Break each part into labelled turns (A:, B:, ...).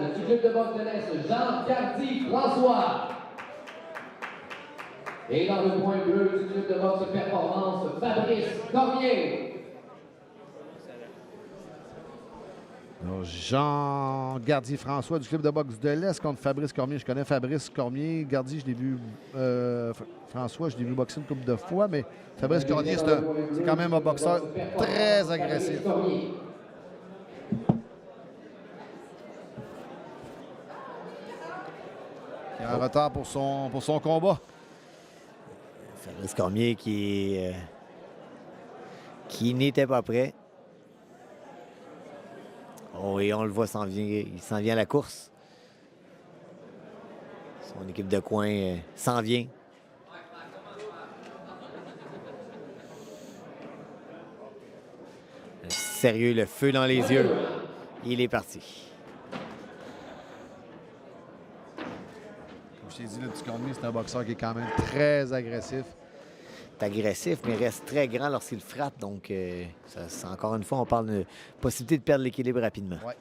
A: finale du club de boxe de l'Est, Jean Cardy François. Et dans le point bleu du club de boxe Performance, Fabrice Cormier.
B: Alors, Jean Gardy-François du club de boxe de l'Est contre Fabrice Cormier. Je connais Fabrice Cormier. Gardy, je l'ai vu. François, je l'ai vu boxer une couple de fois, mais Fabrice Cormier, c'est quand même un boxeur très agressif. Il est en retard pour son combat.
C: Fabrice Cormier qui n'était pas prêt. Oh, et on le voit, il s'en vient à la course. Son équipe de coin s'en vient. Sérieux, le feu dans les yeux. Il est parti.
B: Comme je t'ai dit, le petit Cormier, c'est un boxeur qui est quand même très agressif.
C: Il est agressif, mais reste très grand lorsqu'il frappe. Donc, encore une fois, on parle de possibilité de perdre l'équilibre rapidement.
B: Ouais.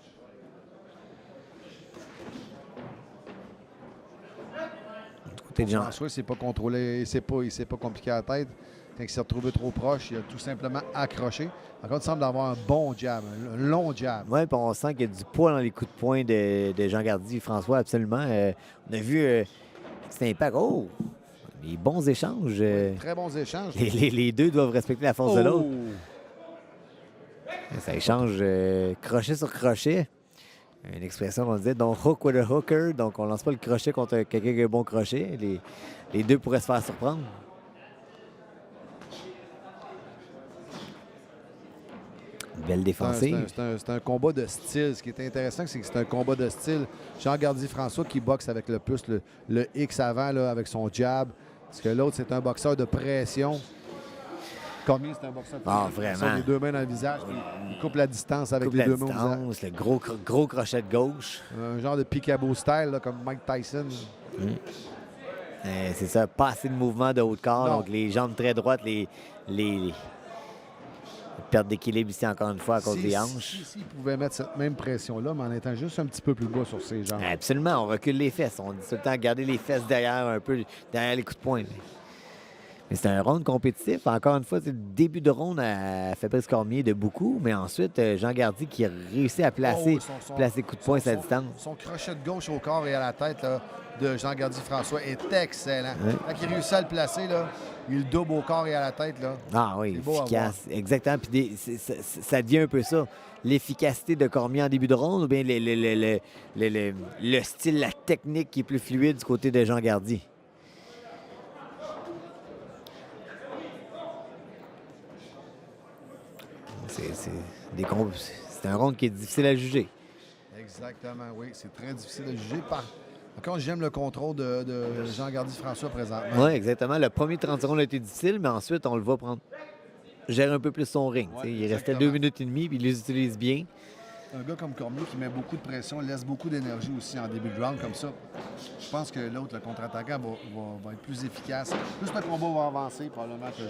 C: Du côté de Jean.
B: François, il ne s'est pas contrôlé, il s'est pas compliqué à la tête. Quand il s'est retrouvé trop proche, il a tout simplement accroché. Par contre, il semble avoir un bon jab, un long jab.
C: Oui, puis on sent qu'il y a du poids dans les coups de poing de Jean Gardy François, absolument. On a vu cet impact. Oh! Les bons échanges.
B: Très bons échanges.
C: Les deux doivent respecter la force de l'autre. Ça échange crochet sur crochet. Une expression qu'on disait, don't hook with a hooker. Donc, on lance pas le crochet contre quelqu'un qui a un bon crochet. Les deux pourraient se faire surprendre. Belle défensive.
B: C'est un combat de style. Ce qui est intéressant, c'est que c'est un combat de style. Jean Gardy-François qui boxe avec le plus le X avant, là, avec son jab. Parce que l'autre, c'est un boxeur de pression. Cormier, c'est un boxeur de pression.
C: Vraiment.
B: Les deux mains dans le visage. Il coupe la distance avec les deux mains au visage.
C: Le gros crochet de gauche.
B: Un genre de Picabo style, là, comme Mike Tyson.
C: C'est ça, pas assez de mouvement de haut de corps. Donc, les jambes très droites, les perte d'équilibre ici, encore une fois, à cause des hanches.
B: S'il pouvait mettre cette même pression-là, mais en étant juste un petit peu plus bas sur ses jambes.
C: Absolument, on recule les fesses. On dit tout le temps garder les fesses derrière, un peu derrière les coups de poing. Mais c'est un round compétitif. Encore une fois, c'est le début de round à Fabrice Cormier de beaucoup, mais ensuite, Jean Gardy qui a réussi à placer coups de poing à sa distance.
B: Son crochet de gauche au corps et à la tête là, de Jean Gardy-François est excellent.
C: Oui.
B: Quand il réussit à le placer, là, il le double au corps et à la tête. Là.
C: Ah oui, efficace. Exactement. Puis ça devient un peu ça. L'efficacité de Cormier en début de ronde ou bien le style, la technique qui est plus fluide du côté de Jean Gardy. C'est un round qui est difficile à juger.
B: Exactement, oui. C'est très difficile à juger. Par contre, j'aime le contrôle de Jean Gardy-François présentement.
C: Oui, exactement. Le premier 30 secondes a été difficile, mais ensuite, on le voit gérer un peu plus son ring. Ouais, il restait 2 minutes et demie, puis il les utilise bien.
B: Un gars comme Cormier qui met beaucoup de pression, laisse beaucoup d'énergie aussi en début de round comme ça. Je pense que l'autre, le contre-attaquant, va être plus efficace. Plus le combat va avancer, probablement que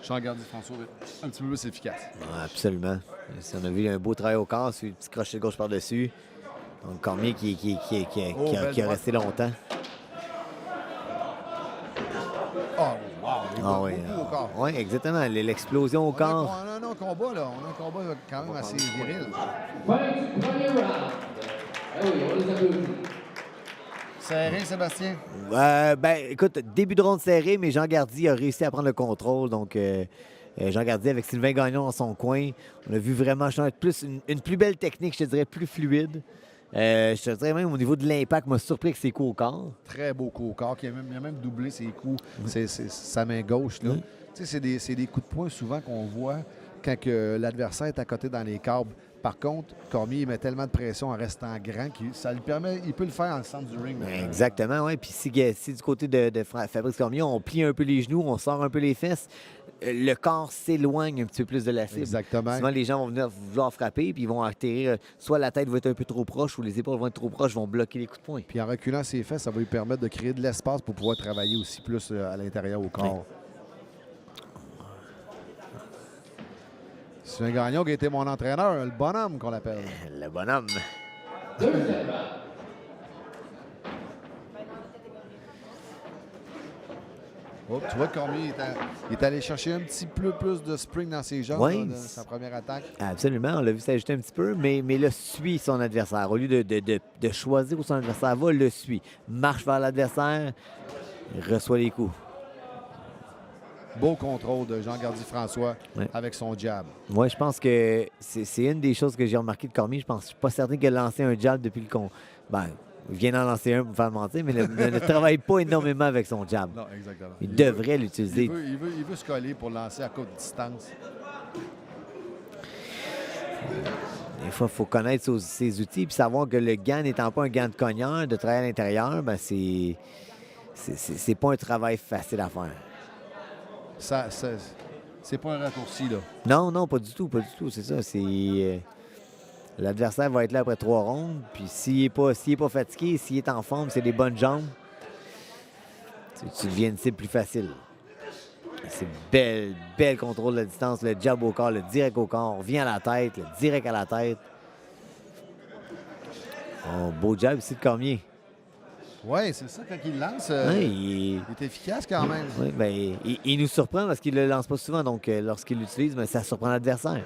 B: Jean Gardy-François va être un petit peu plus efficace.
C: Ouais, absolument. Si on a vu un beau travail au corps, sur le petit crochet de gauche par-dessus. Donc Cormier qui a resté longtemps.
B: Oh, wow!
C: Ah oui,
B: beaucoup au corps.
C: Oui, exactement. L'explosion au corps.
B: On a un combat, là. On a un combat quand même assez viril.
A: Premier round. Ah oui, on les applaudit.
B: Serré, Sébastien?
C: Écoute, début de ronde serré, mais Jean Gardy a réussi à prendre le contrôle. Donc, Jean Gardy avec Sylvain Gagnon dans son coin. On a vu vraiment une plus belle technique, je te dirais, plus fluide. Je te dirais même au niveau de l'impact, m'a surpris avec ses coups au corps.
B: Très beau coup au corps. Il a même doublé ses coups. C'est sa main gauche. Là. Tu sais, c'est des coups de poing souvent qu'on voit quand l'adversaire est à côté dans les câbles. Par contre, Cormier il met tellement de pression en restant grand qu'il ça lui permet, il peut le faire en centre du ring.
C: Exactement, oui. Puis si du côté de Fabrice Cormier, on plie un peu les genoux, on sort un peu les fesses, le corps s'éloigne un petit peu plus de la cible.
B: Exactement.
C: Souvent, les gens vont venir vouloir frapper, puis ils vont atterrir. Soit la tête va être un peu trop proche ou les épaules vont être trop proches, vont bloquer les coups de poing.
B: Puis en reculant ses fesses, ça va lui permettre de créer de l'espace pour pouvoir travailler aussi plus à l'intérieur au corps. Ouais. Sylvain Gagnon qui a été mon entraîneur, le bonhomme qu'on l'appelle.
C: Le bonhomme.
A: Deuxième round.
B: Oh, tu vois, Cormier il est allé chercher un petit peu plus de spring dans ses jambes
C: Oui.
B: là, dans sa première attaque.
C: Absolument, on l'a vu s'ajouter un petit peu, mais là, suit son adversaire. Au lieu de choisir où son adversaire va, le suit. Marche vers l'adversaire, reçoit les coups.
B: Beau contrôle de Jean Gardy-François
C: Ouais.
B: avec son jab.
C: Moi, je pense que c'est une des choses que j'ai remarqué de Cormier. Je suis pas certain qu'il a lancé un jab depuis le con. Ben, il vient d'en lancer un pour me faire mentir, mais ne travaille pas énormément avec son jab.
B: Non, exactement.
C: Il devrait l'utiliser.
B: Il veut se coller pour lancer à courte distance.
C: Des fois, il faut connaître ses outils et savoir que le gant n'étant pas un gant de cogneur, de travail à l'intérieur, ben c'est pas un travail facile à faire.
B: C'est pas un raccourci, là.
C: Non, pas du tout, c'est ça. L'adversaire va être là après 3 rondes, puis s'il n'est pas fatigué, s'il est en forme, c'est des bonnes jambes, tu deviens une cible plus facile. C'est belle contrôle de la distance, le jab au corps, le direct au corps, on vient à la tête, le direct à la tête. Oh, beau jab ici de Cormier.
B: Oui, c'est ça, quand il lance,
C: Ouais,
B: il est efficace quand même.
C: oui, ben, il nous surprend parce qu'il ne le lance pas souvent, donc lorsqu'il l'utilise, ben, ça surprend l'adversaire.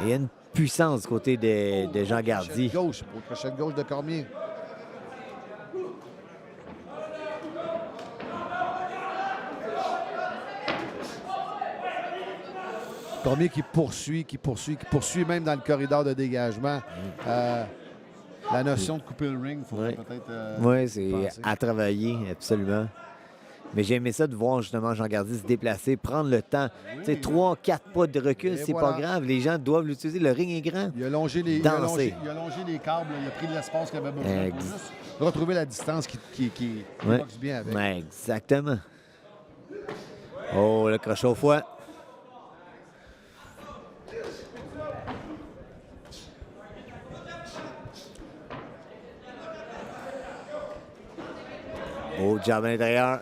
C: Il y a une puissance du côté de Jean Gardy.
B: Gauche, pour le crochet de gauche de Cormier. Cormier qui poursuit même dans le corridor de dégagement. La notion de couper le ring, il faudrait
C: Ouais.
B: peut-être.
C: Oui, c'est
B: penser.
C: à travailler, absolument. Mais j'ai aimé ça de voir justement Jean Gardy se déplacer, prendre le temps. Tu sais, 3-4 pas de recul,
B: Et
C: c'est
B: voilà.
C: pas grave. Les gens doivent l'utiliser. Le ring est grand.
B: Il a longé les,
C: Danser.
B: il a longé les câbles, il a pris de l'espace qu'il avait besoin pour
C: Ex-
B: juste retrouver la distance qui
C: Ouais.
B: boxe bien avec.
C: Ouais, exactement. Oh, le crochet au foie. Oh, jab à l'intérieur.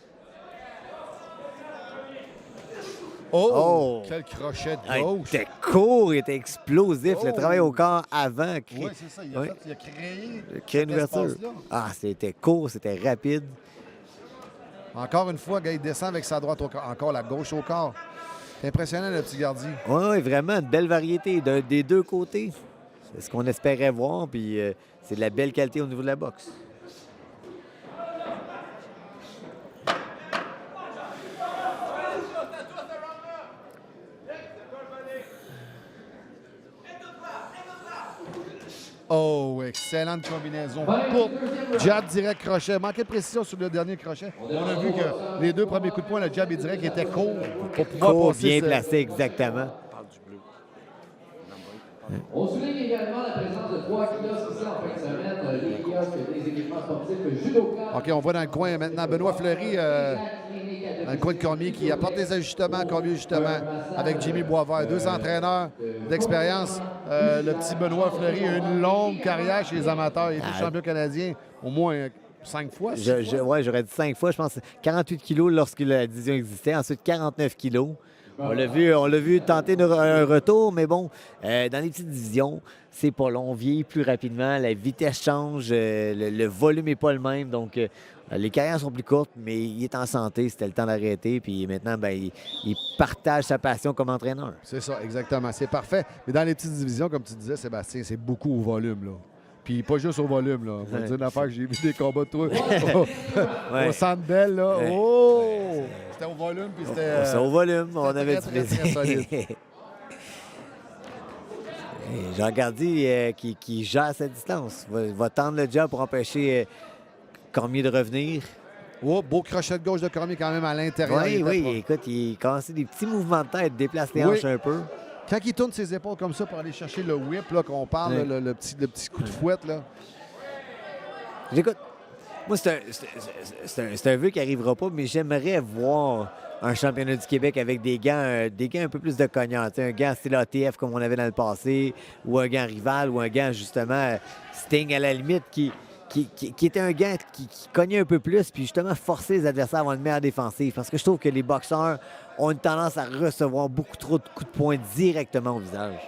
B: Oh,
C: Oh!
B: quel crochet de
C: Ah, il
B: gauche!
C: était court, il était explosif. Le
B: Oh!
C: travail au corps avant.
B: Oui, c'est ça. Il a,
C: Ouais.
B: il a créé
C: Créer une
B: cet
C: ouverture.
B: espace-là.
C: Ah, c'était court, c'était rapide.
B: Encore une fois, gars, il descend avec sa droite au corps. Encore la gauche au corps. C'est impressionnant, le petit Gardy.
C: Oui, vraiment, une belle variété des deux côtés. C'est ce qu'on espérait voir, puis c'est de la belle qualité au niveau de la boxe.
B: Oh, excellente combinaison. Pour jab direct crochet. Manquait de précision sur le dernier crochet. On a vu que les deux premiers coups de poing, le jab et direct était court pour pouvoir
C: Court,
B: passer
C: bien
B: ce-
C: placé, exactement.
A: On souligne également la présence de 3 kiosques ici en fin de semaine, les kiosques des équipements sportifs Judoka.
B: OK, on voit dans le coin maintenant Benoît Fleury, dans le coin de Cormier, qui apporte des ajustements, Cormier justement, avec Jimmy Boisvert. Deux entraîneurs d'expérience. Le petit Benoît Fleury a une longue carrière chez les amateurs. Il était champion canadien au moins 5 fois.
C: Ouais, j'aurais dit 5 fois, je pense 48 kilos lorsque la division existait, ensuite 49 kilos. On l'a vu tenter un retour, mais bon, dans les petites divisions, c'est pas long, on vieillit plus rapidement, la vitesse change, le volume n'est pas le même, donc les carrières sont plus courtes, mais il est en santé, c'était le temps d'arrêter, puis maintenant, ben, il partage sa passion comme entraîneur.
B: C'est ça, exactement. C'est parfait. Mais dans les petites divisions, comme tu disais, Sébastien, c'est beaucoup au volume, là. Puis pas juste au volume, là. Je vais te dire une affaire que j'ai vu des combats de toi
C: Ouais.
B: au Centre Bell, là.
C: Ouais.
B: Oh! C'était au volume, puis c'était...
C: C'est au volume, on
B: c'était
C: avait
B: très,
C: du
B: très, très
C: plaisir.
B: solide.
C: Et Jean Gardy qui gère sa distance, va tendre le jab pour empêcher Cormier de revenir.
B: Oh, beau crochet de gauche de Cormier quand même à l'intérieur.
C: Oui,
B: Il était
C: oui,
B: pas-
C: écoute, il commençait des petits mouvements de tête, déplace les
B: Oui.
C: hanches un peu.
B: Quand il tourne ses épaules comme ça pour aller chercher le whip, là, qu'on parle,
C: Ouais.
B: là, le petit coup de fouette, là.
C: J'écoute, moi, c'est un vœu qui n'arrivera pas, mais j'aimerais voir un championnat du Québec avec des gants un peu plus de cognants. Tu sais, un gant style ATF comme on avait dans le passé, ou un gant rival, ou un gant justement Sting à la limite qui était un gant qui cognait un peu plus, puis justement forcer les adversaires à avoir une meilleure défensive. Parce que je trouve que les boxeurs ont une tendance à recevoir beaucoup trop de coups de poing directement au visage.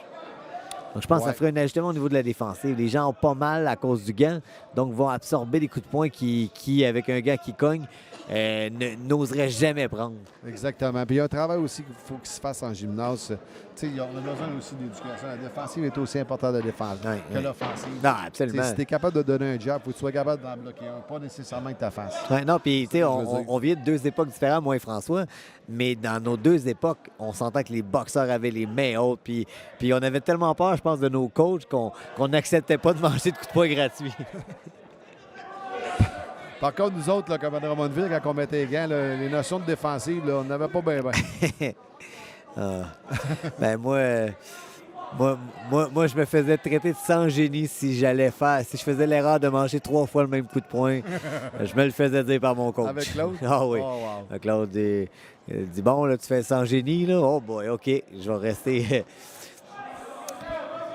C: Donc, je pense que ça
B: Ouais.
C: ferait un ajustement au niveau de la défensive. Les gens ont pas mal à cause du gant, donc vont absorber des coups de poing qui avec un gant qui cogne, n'oseraient jamais prendre.
B: Exactement. Puis il y a un travail aussi qu'il faut qu'il se fasse en gymnase. Tu sais, on a besoin aussi d'éducation. La défensive est aussi importante de défense
C: Ouais,
B: que
C: ouais.
B: l'offensive.
C: Non,
B: Tu sais,
C: absolument.
B: si tu es capable de donner un job, il faut que tu sois capable d'en bloquer un, pas nécessairement avec ta face.
C: Ouais, non, puis tu sais,
B: C'est ce que je veux dire.
C: on vient de deux époques différentes, moi et François, mais dans nos deux époques, on sentait que les boxeurs avaient les mains hautes, puis on avait tellement peur, je pense, de nos coachs qu'on n'acceptait pas de manger de coups de poing gratuits.
B: Par contre, nous autres, là, comme à Drummondville, quand on mettait les gants, là, les notions de défensive, là, on n'avait pas bien.
C: Ah. Ben moi, je me faisais traiter de sans génie si je faisais l'erreur de manger 3 fois le même coup de poing. Je me le faisais dire par mon coach.
B: Avec Claude?
C: Ah oui.
B: Oh, wow.
C: Claude dit bon, là, tu fais sans génie, là. Oh boy, OK, je vais rester.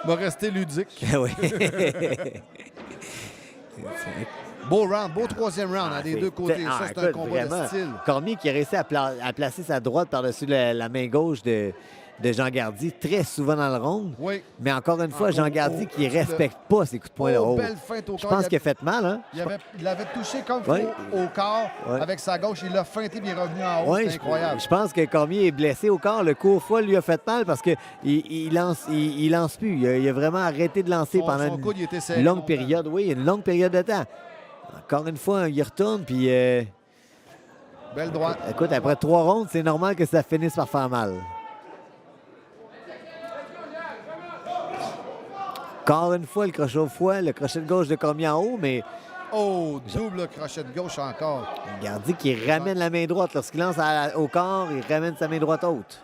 B: Va rester ludique.
C: Oui.
B: Beau round, beau troisième round
C: Ah,
B: des
C: c'est-
B: deux côtés. Ça, c'est un
C: écoute,
B: combat
C: vraiment.
B: de style.
C: Cormier qui a réussi à placer sa droite par-dessus la main gauche de Jean Gardy très souvent dans le round.
B: Oui.
C: Mais encore une fois,
B: Ah,
C: Jean
B: oh,
C: Gardy
B: oh,
C: qui respecte pas ces coups de poing là
B: Oh,
C: haut.
B: belle feinte au
C: Je
B: corps.
C: pense qu'il a fait mal, hein?
B: Il l'avait touché comme
C: Ouais.
B: au corps
C: Ouais.
B: avec sa gauche. Il l'a feinté et il est revenu en haut.
C: Oui,
B: C'est incroyable.
C: je pense que Cormier est blessé au corps. Le coup au foie lui a fait mal parce qu'il il lance plus. Il a vraiment arrêté de lancer pendant
B: Son coude, il était serré
C: une longue
B: longtemps.
C: période. Oui, une longue période de temps. Encore une fois, il retourne. Puis,
B: Belle droite.
C: écoute, après 3 rondes, c'est normal que ça finisse par faire mal. Encore une fois, le crochet au foie, le crochet de gauche de Cormier en haut, mais
B: Oh, double crochet de gauche encore.
C: Gardy qui ramène la main droite. Lorsqu'il lance au corps, il ramène sa main droite haute.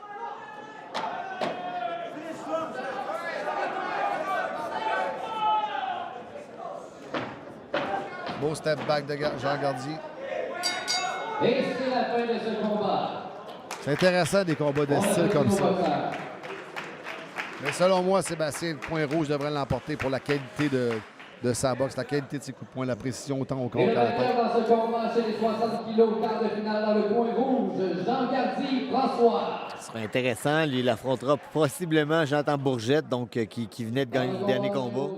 B: Beau step back de Jean Gardy.
A: Et c'est la fin de ce combat.
B: C'est intéressant des combats de style comme ça. Mais selon moi, Sébastien, le point rouge devrait l'emporter pour la qualité de sa boxe, la qualité de ses coups de poing, la précision autant au
A: Et
B: corps
A: le
B: qu'à la tête.
A: vainqueur dans ce combat chez les 60 kilos, quart de finale dans le coin rouge, Jean Gardy François.
C: Ce sera intéressant. Lui, il affrontera possiblement Jonathan Bourgette, donc, qui venait de gagner le dernier combat.